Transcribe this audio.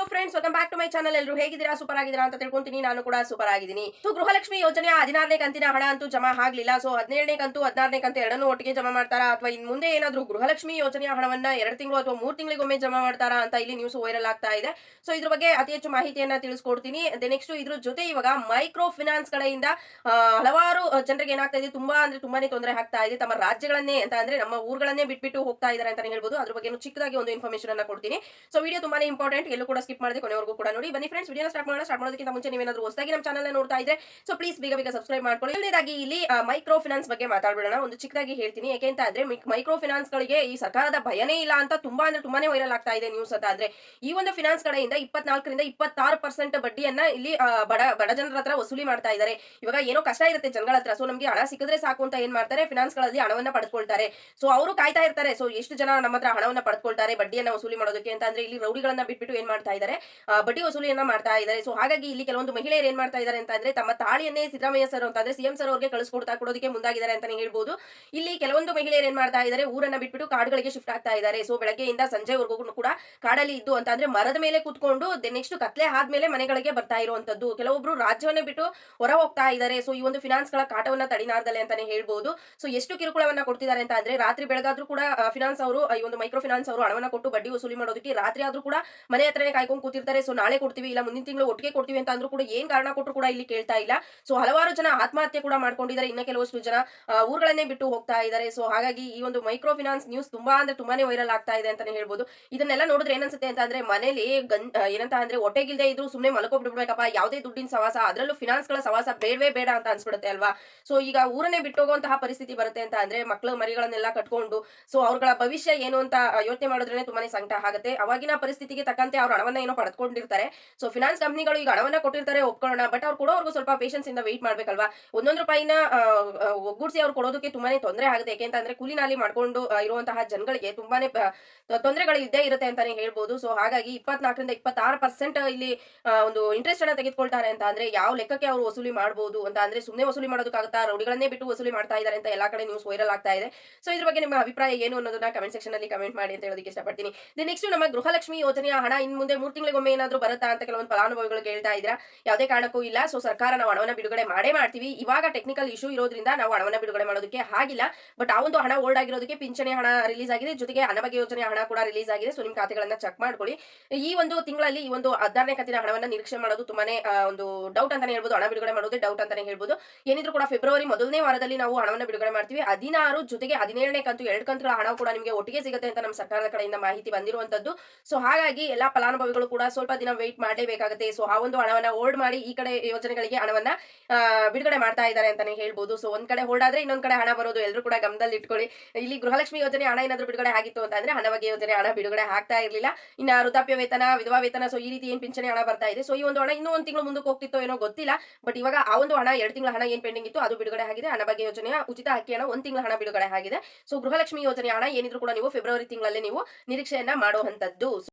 Hello friends, welcome back to my channel. ಎಲ್ಲರೂ ಹೇಗಿದ್ದೀರಾ? Super ಆಗಿದ್ದೀರಾ ಅಂತ ತಿಳ್ಕೊಂತೀನಿ. ನಾನು ಕೂಡ ಸೂಪರ್ ಆಗಿದ್ದೀನಿ. ಸೊ ಗೃಹಲಕ್ಷ್ಮಿ ಯೋಜನೆಯ 16ನೇ ಕಂತಿನ ಹಣ ಅಂತೂ ಜಮಾ ಆಗ್ಲಿಲ್ಲ. ಸೊ 17ನೇ ಕಂತು 16ನೇ ಕಂತು ಎರಡನ್ನೂ ಒಟ್ಟಿಗೆ ಜಮಾ ಮಾಡ್ತಾರಾ ಅಥವಾ ಇನ್ ಮುಂದೆ ಏನಾದ್ರೂ ಗೃಹಲಕ್ಷ್ಮಿ ಯೋಜನೆಯ ಹಣವನ್ನ 2 ತಿಂಗಳು ಅಥವಾ 3 ತಿಂಗಳಿಗೊಮ್ಮೆ ಜಮಾ ಮಾಡ್ತಾರಾ ಅಂತ ಇಲ್ಲಿ ನ್ಯೂಸ್ ವೈರಲ್ ಆಗ್ತಾ ಇದೆ. ಸೊ ಇದ್ರ ಬಗ್ಗೆ ಅತಿ ಹೆಚ್ಚು ಮಾಹಿತಿಯನ್ನ ತಿಳಿಸ್ಕೊಡ್ತೀನಿ. ನೆಕ್ಸ್ಟ್ ಇದ್ರ ಜೊತೆ ಇವಾಗ ಮೈಕ್ರೋ ಫಿನಾನ್ಸ್ ಕಡೆಯಿಂದ ಹಲವಾರು ಜನರಿಗೆ ಏನಾಗ್ತಾ ಇದೆ, ತುಂಬಾನೇ ತೊಂದರೆ ಆಗ್ತಾ ಇದೆ. ತಮ್ಮ ರಾಜ್ಯಗಳನ್ನೇ ಅಂತ ಅಂದ್ರೆ ನಮ್ಮ ಊರುಗಳನ್ನೇ ಬಿಟ್ಬಿಟ್ಟು ಹೋಗ್ತಾ ಇದ್ದಾರೆ ಅಂತಾನೆ ಹೇಳ್ಬೋದು. ಅದ್ರ ಬಗ್ಗೆ ಚಿಕ್ಕದಾಗಿ ಒಂದು ಇನ್ಫಾರ್ಮೇಶನ್ ಅನ್ನ ಕೊಡ್ತೀನಿ. ಸೊ ವಿಡಿಯೋ ತುಂಬಾನೇ ಇಂಪಾರ್ಟೆಂಟ್, ಎಲ್ಲೂ ಕೂಡ ಸ್ಕಿಪ್ ಮಾಡದೆ ಕೊನೆವರೆಗೂ ಕೂಡ ನೋಡಿ. ಬನ್ನಿ ಫ್ರೆಂಡ್ಸ್, ವಿಡಿಯೋನ ಸ್ಟಾರ್ಟ್ ಮಾಡೋದಕ್ಕಿಂತ ಮುಂಚೆ ನೀವೇನಾದ್ರೂ ಹೊಸದಾಗಿ ನಮ್ಮ ಚಾನಲ್ ನೋಡ್ತಾ ಇದ್ರೆ ಸೊ ಪ್ಲೀಸ್ ಬೇಗ ಸಬ್ಸ್ಕ್ರೈಬ್ ಮಾಡ್ಕೊಳ್ಳಿ. ಎರಡನೇದಾಗಿ ಇಲ್ಲಿ ಮೈಕ್ರೋ ಫಿನಾನ್ಸ್ ಬಗ್ಗೆ ಮಾತಾಡೋಣ. ಒಂದು ಚಿಕ್ಕದಾಗಿ ಹೇಳ್ತೀನಿ, ಯಾಕೆಂತ ಅಂದ್ರೆ ಮೈಕ್ರೋ ಫಿನಾನ್ಸ್ ಗಳಿಗೆ ಈ ಸರ್ಕಾರದ ಭಯನೇ ಇಲ್ಲ ಅಂತ ತುಂಬಾನೇ ವೈರಲ್ ಆಗ್ತಾ ಇದೆ ನ್ಯೂಸ್ ಅಂತ ಅಂದ್ರೆ. ಈ ಒಂದು ಫಿನಾನ್ಸ್ ಕಡೆಯಿಂದ 24ರಿಂದ 26% ಬಡ್ಡಿಯನ್ನ ಇಲ್ಲಿ ಬಡ ಜನರ ಹತ್ರ ವಸೂಲಿ ಮಾಡ್ತಾ ಇದ್ದಾರೆ. ಇವಾಗ ಏನೋ ಕಷ್ಟ ಇರುತ್ತೆ ಜನಗಳ ಹತ್ರ, ಸೊ ನಮ್ಗೆ ಹಣ ಸಿಕ್ಕಿದ್ರೆ ಸಾಕು ಅಂತ ಏನ್ ಮಾಡ್ತಾರೆ, ಫಿನಾನ್ಸ್ ಗಳಲ್ಲಿ ಹಣವನ್ನ ಪಡೆದುಕೊಳ್ತಾರೆ. ಸೊ ಅವರು ಕಾಯ್ತಾ ಇರ್ತಾರೆ, ಸೊ ಎಷ್ಟು ಜನ ನಮ್ಮ ಹತ್ರ ಹಣವನ್ನ ಪಡೆದುಕೊಳ್ತಾರೆ ಬಡ್ಡಿಯನ್ನ ವಸೂಲಿ ಮಾಡೋದಕ್ಕೆ ಅಂತ ಅಂದ್ರೆ ಇಲ್ಲಿ ರೌಡಿಗಳನ್ನ ಬಿಟ್ಬಿಟ್ಟು ಏನ್ ಮಾಡ್ತಾ ಇದ್ದಾರೆ, ಬಡ್ಡಿ ವಸೂಲಿಯನ್ನ ಮಾಡ್ತಾ ಇದ್ದಾರೆ. ಸೊ ಹಾಗಾಗಿ ಇಲ್ಲಿ ಕೆಲವೊಂದು ಮಹಿಳೆಯರು ಏನ್ ಮಾಡ್ತಾ ಇದ್ದಾರೆ ಅಂತ ಅಂದ್ರೆ ತಮ್ಮ ತಾಳಿಯನ್ನೇ ಸಿದ್ದರಾಮಯ್ಯ ಸರ್ ಅಂತ ಅಂದ್ರೆ ಸಿಎಂ ಸರ್ ಅವರಿಗೆ ಕೊಡೋದಕ್ಕೆ ಮುಂದಾಗಿದ್ದಾರೆ ಅಂತಾನೆ ಹೇಳ್ಬೋದು. ಇಲ್ಲಿ ಕೆಲವೊಂದು ಮಹಿಳೆಯರು ಏನ್ ಮಾಡ್ತಾ ಇದ್ದಾರೆ, ಊರನ್ನ ಬಿಟ್ಬಿಟ್ಟು ಕಾಡುಗಳಿಗೆ ಶಿಫ್ಟ್ ಆಗ್ತಾ ಇದ್ದಾರೆ. ಸೊ ಬೆಳಗ್ಗೆಯಿಂದ ಸಂಜೆವರೆಗೂ ಕೂಡ ಕಾಡಲ್ಲಿ ಇದ್ದು ಅಂತ ಅಂದ್ರೆ ಮರದ ಮೇಲೆ ಕೂತ್ಕೊಂಡು ನೆಕ್ಸ್ಟ್ ಕತ್ಲೆ ಆದ್ಮೇಲೆ ಮನೆಗಳಿಗೆ ಬರ್ತಾ ಇರುವಂತದ್ದು. ಕೆಲವೊಬ್ರು ರಾಜ್ಯವನ್ನ ಬಿಟ್ಟು ಹೊರ ಹೋಗ್ತಾ ಇದ್ದಾರೆ. ಸೊ ಈ ಒಂದು ಫಿನಾನ್ಸ್ ಗಳ ಕಾಟವನ್ನ ತಡಿನಾರ್ದಲೆ ಅಂತಾನೆ ಹೇಳ್ಬೋದು. ಸೊ ಎಷ್ಟು ಕಿರುಕುಳವನ್ನ ಕೊಡ್ತಿದ್ದಾರೆ ಅಂತ ಅಂದ್ರೆ ರಾತ್ರಿ ಬೆಳಗಾದ್ರೂ ಕೂಡ ಫಿನಾನ್ಸ್ ಅವರು, ಈ ಒಂದು ಮೈಕ್ರೋ ಫಿನಾನ್ಸ್ ಅವರು ಹಣವನ್ನ ಕೊಟ್ಟು ಬಡ್ಡಿ ವಸೂಲಿ ಮಾಡೋದಕ್ಕೆ ರಾತ್ರಿ ಆದ್ರೂ ಕೂಡ ಮನೆ ಹತ್ರನೇ ಕಾಯ್ಕೊಂಡು ಕೂತಿರ್ತಾರೆ. ಸೊ ನಾಳೆ ಕೊಡ್ತೀವಿ, ಇಲ್ಲ ಮುಂದಿನ ತಿಂಗಳು ಒಟ್ಟಿಗೆ ಕೊಡ್ತೀವಿ ಅಂತ ಅಂದ್ರೂ ಕೂಡ ಏನ್ ಕಾರಣ ಕೊಟ್ಟರು ಕೂಡ ಇಲ್ಲಿ ಕೇಳ್ತಾ ಇಲ್ಲ. ಸೊ ಹಲವಾರು ಜನ ಆತ್ಮಹತ್ಯೆ ಕೂಡ ಮಾಡ್ಕೊಂಡಿದ್ದಾರೆ. ಇನ್ನ ಕೆಲವಷ್ಟು ಜನ ಊರುಗಳನ್ನೇ ಬಿಟ್ಟು ಹೋಗ್ತಾ ಇದ್ದಾರೆ. ಸೊ ಹಾಗಾಗಿ ಈ ಒಂದು ಮೈಕ್ರೋ ಫಿನಾನ್ಸ್ ನ್ಯೂಸ್ ತುಂಬಾನೇ ವೈರಲ್ ಆಗ್ತಾ ಇದೆ ಅಂತಾನೆ ಹೇಳ್ಬೋದು. ಇದನ್ನೆಲ್ಲ ನೋಡಿದ್ರೆ ಏನನ್ಸುತ್ತೆ ಅಂತ ಅಂದ್ರೆ ಮನೇಲಿ ಏನಂತ ಅಂದ್ರೆ ಹೊಟ್ಟೆಗಿಲ್ದೇ ಇದ್ರು ಸುಮ್ನೆ ಮಲ್ಕೊಬಿಡ್ಬೇಕಪ್ಪ, ಯಾವುದೇ ದುಡ್ಡಿನ ಸವಾಸ, ಅದರಲ್ಲೂ ಫಿನಾನ್ಸ್ ಗಳ ಸವಾಸ ಬೇಡವೇ ಬೇಡ ಅಂತ ಅನ್ಸ್ಬಿಡುತ್ತೆ ಅಲ್ವಾ. ಸೊ ಈಗ ಊರನ್ನೇ ಬಿಟ್ಟೋಗುವಂತಹ ಪರಿಸ್ಥಿತಿ ಬರುತ್ತೆ ಅಂತ ಅಂದ್ರೆ ಮಕ್ಕಳು ಮರಿಗಳನ್ನೆಲ್ಲ ಕಟ್ಕೊಂಡು ಸೊ ಅವ್ರಗಳ ಭವಿಷ್ಯ ಏನು ಅಂತ ಯೋಚನೆ ಮಾಡಿದ್ರೆ ತುಂಬಾನೇ ಸಂಕಟ ಆಗುತ್ತೆ. ಅವಾಗಿನ ಪರಿಸ್ಥಿತಿಗೆ ತಕ್ಕಂತೆ ಅವ್ರ ಹಣವನ್ನ ಏನೋ ಪಡೆದುಕೊಂಡಿರ್ತಾರೆ. ಸೊ ಫಿನಾನ್ಸ್ ಕಂಪ್ನಿಗಳು ಈಗ ಹಣವನ್ನ ಕೊಟ್ಟಿರ್ತಾರೆ, ಒಪ್ಕೊಳ್ಳೋಣ. ಬಟ್ ಅವ್ರು ಕೊಡೋವರೆಗೂ ಸ್ವಲ್ಪ ಪೇಷನ್ಸ್ ಇಂದ ವೆಯ್ಟ್ ಮಾಡ್ಬೇಕಲ್ವಾ. ಒಂದೊಂದು ರೂಪಾಯಿನ ಒಗ್ಗೂಡಿಸಿ ಅವ್ರು ಕೊಡೋದಕ್ಕೆ ತುಂಬಾನೇ ತೊಂದರೆ ಆಗುತ್ತೆ. ಯಾಕೆಂತಂದ್ರೆ ಕೂಲಿ ನಾಲಿ ಮಾಡ್ಕೊಂಡು ಇರುವಂತಹ ಜನಗಳಿಗೆ ತುಂಬಾನೇ ತೊಂದರೆಗಳು ಇದ್ದೇ ಇರುತ್ತೆ ಅಂತಾನೆ ಹೇಳ್ಬೋದು. ಸೊ ಹಾಗಾಗಿ 24ರಿಂದ 26% ಇಲ್ಲಿ ಒಂದು ಇಂಟ್ರೆಸ್ಟ್ ಅನ್ನ ತೆಗೆದುಕೊಳ್ತಾರೆ ಅಂತ ಅಂದ್ರೆ ಯಾವ ಲೆಕ್ಕಕ್ಕೆ ಅವರು ವಸೂಲಿ ಮಾಡಬಹುದು ಅಂತ ಅಂದ್ರೆ ಸುಮ್ಮನೆ ವಸೂಲಿ ಮಾಡೋದಕ್ಕಾಗುತ್ತಾ, ರೌಡಿಗಳನ್ನೇ ಬಿಟ್ಟು ವಸೂಲಿ ಮಾಡ್ತಾ ಇದ್ದಾರೆ ಅಂತ ಎಲ್ಲಾ ಕಡೆ ನ್ಯೂಸ್ ವೈರಲ್ ಆಗ್ತಾ ಇದೆ. ಸೊ ಇದ್ರ ಬಗ್ಗೆ ನಿಮ್ಮ ಅಭಿಪ್ರಾಯ ಏನು ಅನ್ನೋದನ್ನ ಕಮೆಂಟ್ ಸೆಕ್ಷನ್ ಅಲ್ಲಿ ಕಮೆಂಟ್ ಮಾಡಿ ಅಂತ ಹೇಳೋದಕ್ಕೆ ಇಷ್ಟಪಡ್ತೀನಿ. ನೆಕ್ಸ್ಟ್ ನಮ್ಮ ಗೃಹಲಕ್ಷ್ಮಿ ಯೋಜನೆಯ ಹಣ ಇನ್ ಮುಂದೆ 3 ತಿಂಗಳಿಗೊಮ್ಮೆ ಏನಾದ್ರೂ ಬರುತ್ತಾ ಅಂತ ಕೆಲವೊಂದು ಫಲಾನುಭವಿಗಳು ಕೇಳ್ತಾ ಇದ್ದೀರಾ. ಯಾವುದೇ ಕಾರಣಕ್ಕೂ ಇಲ್ಲ. ಸೊ ಸರ್ಕಾರ ನಾವು ಹಣವನ್ನ ಬಿಡುಗಡೆ ಮಾಡ್ತೀವಿ. ಇವಾಗ ಟೆಕ್ನಿಕಲ್ ಇಶ್ಯೂ ಇರೋದ್ರಿಂದ ನಾವು ಹಣವನ್ನ ಬಿಡುಗಡೆ ಮಾಡೋದಕ್ಕೆ ಆಗಿಲ್ಲ. ಬಟ್ ಆ ಒಂದು ಹಣ ಹೋಲ್ಡ್ ಆಗಿರೋದಕ್ಕೆ ಪಿಂಚಣಿ ಹಣ ರಿಲೀಸ್ ಆಗಿದೆ, ಜೊತೆಗೆ ಅನ್ನಭಾಗ್ಯ ಯೋಜನೆಯ ಹಣ ಕೂಡ ರಿಲೀಸ್ ಆಗಿದೆ. ಸೊ ನಿಮ್ ಖಾತೆಗಳನ್ನ ಚೆಕ್ ಮಾಡ್ಕೊಳ್ಳಿ. ಈ ಒಂದು ತಿಂಗಳಲ್ಲಿ ಈ ಒಂದು 16ನೇ ಕಂತಿನ ಹಣವನ್ನ ನಿರೀಕ್ಷೆ ಮಾಡೋದು ತುಂಬಾನೇ ಒಂದು ಡೌಟ್ ಅಂತಾನೆ ಹೇಳ್ಬೋದು. ಹಣ ಬಿಡುಗಡೆ ಮಾಡೋದೇ ಡೌಟ್ ಅಂತಾನೆ ಹೇಳ್ಬೋದು. ಏನಿದ್ರು ಕೂಡ ಫೆಬ್ರವರಿ ಮೊದಲನೇ ವಾರದಲ್ಲಿ ನಾವು ಹಣವನ್ನ ಬಿಡುಗಡೆ ಮಾಡ್ತೀವಿ. 16 ಜೊತೆಗೆ 17ನೇ ಕಂತು 2 ಕಂತುಗಳ ಹಣ ಕೂಡ ನಿಮಗೆ ಒಟ್ಟಿಗೆ ಸಿಗುತ್ತೆ ಅಂತ ನಮ್ಮ ಸರ್ಕಾರದ ಕಡೆಯಿಂದ ಮಾಹಿತಿ ಬಂದಿರುವಂತದ್ದು. ಸೊ ಹಾಗಾಗಿ ಎಲ್ಲಾ ಫಲಾನುಭವಿಗಳು ಕೂಡ ಸ್ವಲ್ಪ ದಿನ ವೇಟ್ ಮಾಡಲೇಬೇಕಾಗುತ್ತೆ. ಸೊ ಆ ಒಂದು ಹಣವನ್ನ ಹೋಲ್ಡ್ ಮಾಡಿ ಈ ಕಡೆ ಯೋಜನೆಗಳಿಗೆ ಹಣವನ್ನ ಬಿಡುಗಡೆ ಮಾಡ್ತಾ ಇದ್ದಾರೆ ಅಂತಾನೆ ಹೇಳ್ಬೋದು. ಸೊ ಒಂದ್ ಕಡೆ ಹೋಲ್ಡ್ ಆದ್ರೆ ಇನ್ನೊಂದ್ ಕಡೆ ಹಣ ಬರೋದು ಎಲ್ಲರೂ ಕೂಡ ಗಮನದಲ್ಲಿ ಇಟ್ಕೊಳ್ಳಿ. ಇಲ್ಲಿ ಗೃಹಲಕ್ಷ್ಮಿ ಯೋಜನೆ ಹಣ ಏನಾದ್ರೂ ಬಿಡುಗಡೆ ಆಗಿತ್ತು ಅಂತ ಅಂದ್ರೆ ಅನ್ನಭಾಗ್ಯ ಯೋಜನೆ ಹಣ ಬಿಡುಗಡೆ ಆಗ್ತಾ ಇರ್ಲಿಲ್ಲ. ಇನ್ನ ವೃದ್ಧಾಪ್ಯ ವೇತನ, ವಿಧವಾ ವೇತನ, ಸೊ ಈ ರೀತಿ ಏನ್ ಪಿಂಚಣಿ ಹಣ ಬರ್ತಾ ಇದೆ. ಸೊ ಈ ಒಂದು ಹಣ ಇನ್ನೂ 1 ತಿಂಗಳು ಮುಂದಕ್ಕೆ ಹೋಗ್ತಿತ್ತೋ ಏನೋ ಗೊತ್ತಿಲ್ಲ. ಬಟ್ ಇವಾಗ ಆ ಒಂದು ಹಣ 2 ತಿಂಗಳ ಹಣ ಏನ್ ಪೆಂಡಿಂಗ್ ಇತ್ತು ಅದು ಬಿಡುಗಡೆ ಆಗಿದೆ. ಅನ್ನಭಾಗ್ಯ ಯೋಜನೆಯ ಉಚಿತ ಅಕ್ಕಿ ಹಣ 1 ತಿಂಗಳ ಹಣ ಬಿಡುಗಡೆ ಆಗಿದೆ. ಸೊ ಗೃಹಲಕ್ಷ್ಮಿ ಯೋಜನೆ ಹಣ ಏನಿದ್ರು ಕೂಡ ನೀವು ಫೆಬ್ರವರಿ ತಿಂಗಳಲ್ಲಿ ನೀವು ನಿರೀಕ್ಷೆಯನ್ನ ಮಾಡುವಂತದ್ದು.